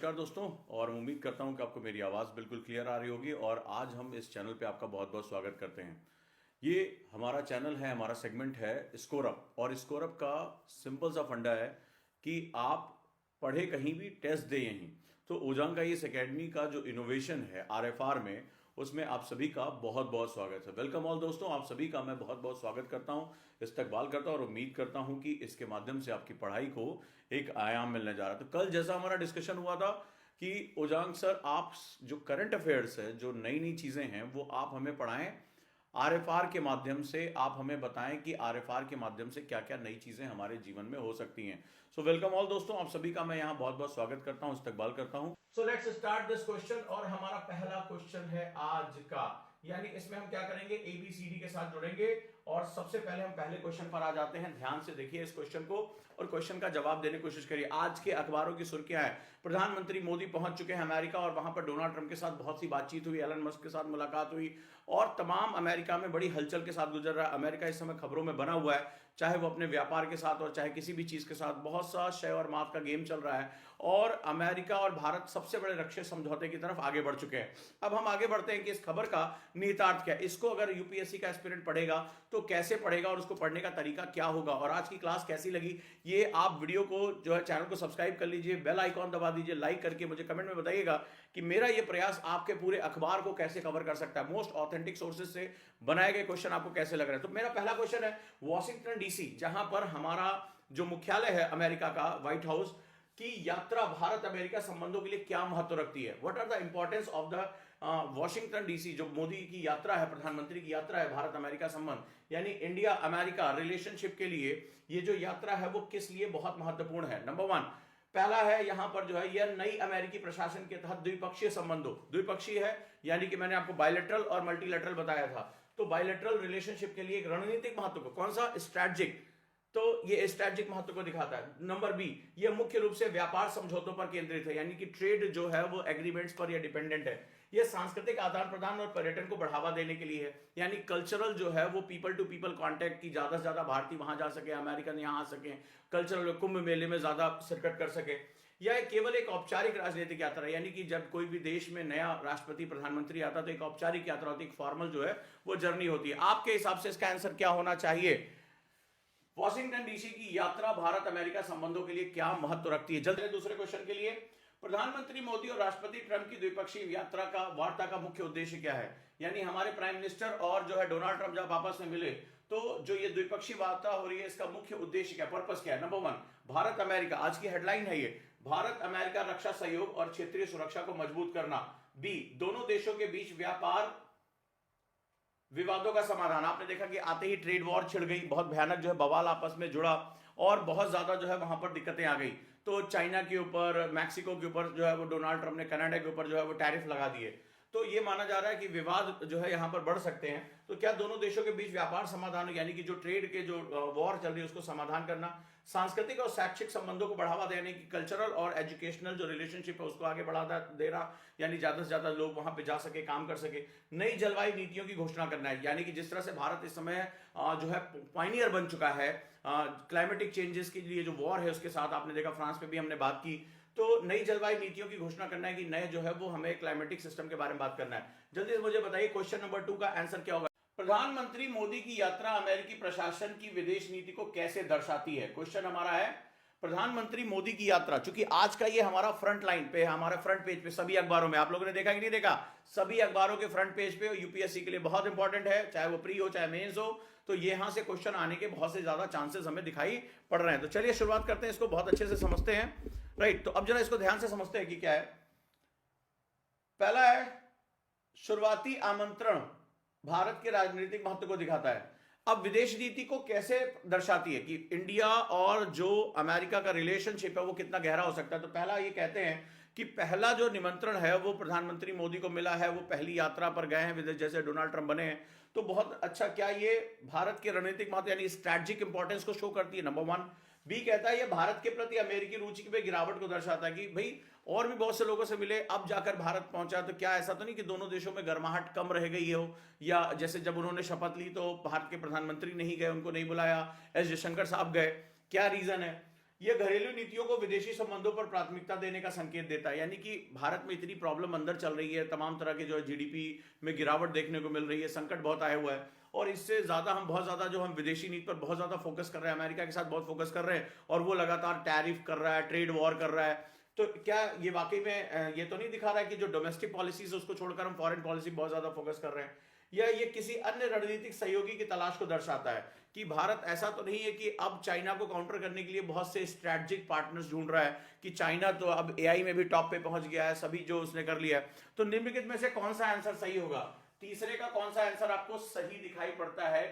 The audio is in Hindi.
नमस्कार दोस्तों। और उम्मीद करता हूं कि आपको मेरी आवाज़ बिल्कुल क्लियर आ रही होगी। और आज हम इस चैनल पे आपका बहुत बहुत स्वागत करते हैं। ये हमारा चैनल है, हमारा सेगमेंट है स्कोर अप। और स्कोर अप का सिंपल सा फंडा है कि आप पढ़े कहीं भी, टेस्ट दे यहीं। तो ओजांग का इस एकेडमी का जो इनोवेशन है आरएफआर में, उसमें आप सभी का बहुत बहुत स्वागत है। वेलकम ऑल दोस्तों, आप सभी का मैं बहुत बहुत स्वागत करता हूं, इस्तकबाल करता हूं और उम्मीद करता हूं कि इसके माध्यम से आपकी पढ़ाई को एक आयाम मिलने जा रहा है। तो कल जैसा हमारा डिस्कशन हुआ था कि ओजांग सर, आप जो करंट अफेयर्स है, जो नई नई चीजें हैं, वो आप हमें पढ़ाएं आरएफआर के माध्यम से। आप हमें बताएं कि आरएफआर के माध्यम से क्या क्या नई चीजें हमारे जीवन में हो सकती हैं। सो वेलकम ऑल दोस्तों, आप सभी का मैं यहाँ बहुत बहुत स्वागत करता हूँ, इस्तकबाल करता हूँ। So let's start this question. और हमारा पहला क्वेश्चन है आज का, यानी इसमें हम क्या करेंगे, एबीसीडी के साथ जुड़ेंगे। और सबसे पहले हम पहले क्वेश्चन पर आ जाते हैं। ध्यान से देखिए इस क्वेश्चन को और क्वेश्चन का जवाब देने की कोशिश करिए। आज के अखबारों की सुर्खियां है, प्रधानमंत्री मोदी पहुंच चुके हैं अमेरिका और वहां पर डोनाल्ड ट्रंप के साथ बहुत सी बातचीत हुई, एलन मस्क के साथ मुलाकात हुई और तमाम अमेरिका में बड़ी हलचल के साथ गुजर रहा है। अमेरिका इस समय खबरों में बना हुआ है, चाहे वो अपने व्यापार के साथ और चाहे किसी भी चीज के साथ। बहुत सा शय और मात का गेम चल रहा है और अमेरिका और भारत सबसे बड़े रक्षा समझौते की तरफ आगे बढ़ चुके हैं। अब हम आगे बढ़ते हैं कि इस खबर का निहितार्थ क्या है। इसको अगर यूपीएससी का एस्पिरेंट पढ़ेगा तो कैसे पढ़ेगा और उसको पढ़ने का तरीका क्या होगा, और आज की क्लास कैसी लगी, ये आप वीडियो को जो है चैनल को सब्सक्राइब कर लीजिए, बेल आइकॉन दबा दीजिए, लाइक करके मुझे कमेंट में बताइएगा कि मेरा ये प्रयास आपके पूरे अखबार को कैसे कवर कर सकता है। मोस्ट ऑथेंटिक सोर्सेज से बनाए गए क्वेश्चन आपको कैसे लग रहे हैं। तो मेरा पहला क्वेश्चन है, वॉशिंगटन डीसी, जहां पर हमारा जो मुख्यालय है अमेरिका का, व्हाइट हाउस की यात्रा भारत अमेरिका संबंधों के लिए क्या महत्व रखती है। What are the importance of the Washington DC, जो मोदी की यात्रा है, प्रधानमंत्री की यात्रा है भारत अमेरिका संबंध, यानी इंडिया अमेरिका रिलेशनशिप के लिए ये जो यात्रा है वो किस लिए बहुत महत्वपूर्ण है। नंबर वन, पहला है यहां पर जो है, यह नई अमेरिकी प्रशासन के तहत द्विपक्षीय संबंधों, द्विपक्षीय है यानी कि मैंने आपको बायलैटरल और मल्टीलैटरल बताया था, तो बायलैटरल रिलेशनशिप के लिए एक रणनीतिक महत्व को, कौन सा, स्ट्रैटेजिक, तो ये स्ट्रैटेजिक महत्व को दिखाता है। नंबर बी, ये मुख्य रूप से व्यापार समझौतों पर केंद्रित है, यानी कि ट्रेड जो है वो एग्रीमेंट्स पर ये डिपेंडेंट है। ये सांस्कृतिक आदान प्रदान और पर्यटन को बढ़ावा देने के लिए है, यानी कल्चरल जो है वो पीपल टू पीपल कांटेक्ट की, ज्यादा से ज्यादा भारतीय वहां जा सके, अमेरिकन यहां आ सके, कल्चरल कुंभ मेले में ज्यादा शिरकत कर सके। यह केवल एक औपचारिक राजनीतिक यात्रा है, यानी कि जब कोई भी देश में नया राष्ट्रपति प्रधानमंत्री आता तो एक औपचारिक यात्रा होती है, एक फॉर्मल जो है वो जर्नी होती है। आपके हिसाब से इसका आंसर क्या होना चाहिए? वॉशिंगटन डीसी की यात्रा भारत अमेरिका संबंधों के लिए क्या महत्व रखती है। जल्दी दूसरे क्वेश्चन के लिए, प्रधानमंत्री मोदी और राष्ट्रपति ट्रंप की द्विपक्षीय यात्रा का, वार्ता का मुख्य उद्देश्य क्या है। यानी हमारे प्राइम मिनिस्टर और जो है डोनाल्ड ट्रंप जब आपस में मिले तो जो ये द्विपक्षीय वार्ता हो रही है, इसका मुख्य उद्देश्य क्या, पर्पस क्या है। नंबर वन, भारत अमेरिका, आज की हेडलाइन है ये, भारत अमेरिका रक्षा सहयोग और क्षेत्रीय सुरक्षा को मजबूत करना। बी, दोनों देशों के बीच व्यापार विवादों का समाधान। आपने देखा कि आते ही ट्रेड वॉर छिड़ गई, बहुत भयानक जो है बवाल आपस में जुड़ा और बहुत ज्यादा जो है वहां पर दिक्कतें आ गई। तो चाइना के ऊपर, मैक्सिको के ऊपर जो है वो डोनाल्ड ट्रंप ने, कनाडा के ऊपर जो है वो टैरिफ लगा दिए। तो ये माना जा रहा है कि विवाद जो है यहां पर बढ़ सकते हैं। तो क्या दोनों देशों के बीच व्यापार समाधान, यानी कि जो ट्रेड के जो वॉर चल रही है उसको समाधान करना, सांस्कृतिक और शैक्षिक संबंधों को बढ़ावा देने की, कल्चरल और एजुकेशनल जो रिलेशनशिप है उसको आगे बढ़ा देना, यानी ज्यादा से ज्यादा लोग वहां पे जा सके, काम कर सके। नई जलवायु नीतियों की घोषणा करना है, यानी कि जिस तरह से भारत इस समय जो है पायनियर बन चुका है क्लाइमेटिक चेंजेस के लिए, जो वॉर है उसके साथ, आपने देखा फ्रांस में भी हमने बात की, तो नई जलवायु नीतियों की घोषणा करना है कि नए जो है वो हमें क्लाइमेटिक सिस्टम के बारे में बात करना है। जल्दी से मुझे बताइए क्वेश्चन नंबर 2 का आंसर क्या होगा। प्रधानमंत्री मोदी की यात्रा अमेरिकी प्रशासन की विदेश नीति को कैसे दर्शाती है। क्वेश्चन हमारा है, प्रधानमंत्री मोदी की यात्रा, चूंकि आज का ये हमारा फ्रंट लाइन पे, हमारा फ्रंट पेज पे सभी अखबारों में, आप लोगों ने देखा कि नहीं देखा, सभी अखबारों के फ्रंट पेज पे यूपीएससी के लिए बहुत इंपॉर्टेंट है, चाहे वो प्री हो चाहे मेंस हो। तो ये यहां से क्वेश्चन आने के बहुत से ज्यादा चांसेस हमें दिखाई पड़ रहे हैं। तो चलिए शुरुआत करते हैं, इसको बहुत अच्छे से समझते हैं। राइट, तो अब जरा इसको ध्यान से समझते हैं कि क्या है। पहला है, शुरुआती आमंत्रण भारत के राजनीतिक महत्व को दिखाता है। अब विदेश नीति को कैसे दर्शाती है कि इंडिया और जो अमेरिका का रिलेशनशिप है वो कितना गहरा हो सकता है। तो पहला ये कहते हैं कि पहला जो निमंत्रण है वो प्रधानमंत्री मोदी को मिला है, वो पहली यात्रा पर गए हैं विदेश, जैसे डोनाल्ड ट्रंप बने हैं। तो बहुत अच्छा, क्या ये भारत के रणनीतिक महत्व यानी स्ट्रैटेजिक इंपॉर्टेंस को शो करती है। Number one. बी कहता है ये भारत के प्रति अमेरिकी रुचि में गिरावट को दर्शाता है कि भाई और भी बहुत से लोगों से मिले, अब जाकर भारत पहुंचा। तो क्या ऐसा तो नहीं कि दोनों देशों में गर्माहट कम रह गई हो, या जैसे जब उन्होंने शपथ ली तो भारत के प्रधानमंत्री नहीं गए, उनको नहीं बुलाया, एस जयशंकर साहब गए, क्या रीजन है। यह घरेलू नीतियों को विदेशी संबंधों पर प्राथमिकता देने का संकेत देता है। यानी कि भारत में इतनी प्रॉब्लम अंदर चल रही है, तमाम तरह के जो है जीडीपी में गिरावट देखने को मिल रही है, संकट बहुत आया हुआ है, और इससे ज्यादा हम बहुत ज्यादा जो हम विदेशी नीति पर बहुत ज्यादा फोकस कर रहे हैं, अमेरिका के साथ बहुत फोकस कर रहे हैं, और वो लगातार टैरिफ कर रहा है, ट्रेड वॉर कर रहा है। तो क्या ये वाकई में ये तो नहीं दिखा रहा है कि जो डोमेस्टिक पॉलिसीज है उसको छोड़कर हम फॉरेन पॉलिसी बहुत ज्यादा फोकस कर रहे हैं, या ये किसी अन्य रणनीतिक सहयोगी की तलाश को दर्शाता है कि भारत ऐसा तो नहीं है कि अब चाइना को काउंटर करने के लिए बहुत से स्ट्रेटेजिक पार्टनर्स ढूंढ रहा है कि चाइना तो अब एआई में भी टॉप पे पहुंच गया है, सभी जो उसने कर लिया है। तो निम्नलिखित में से कौन सा आंसर सही होगा? तीसरे का कौन सा आंसर आपको सही दिखाई पड़ता है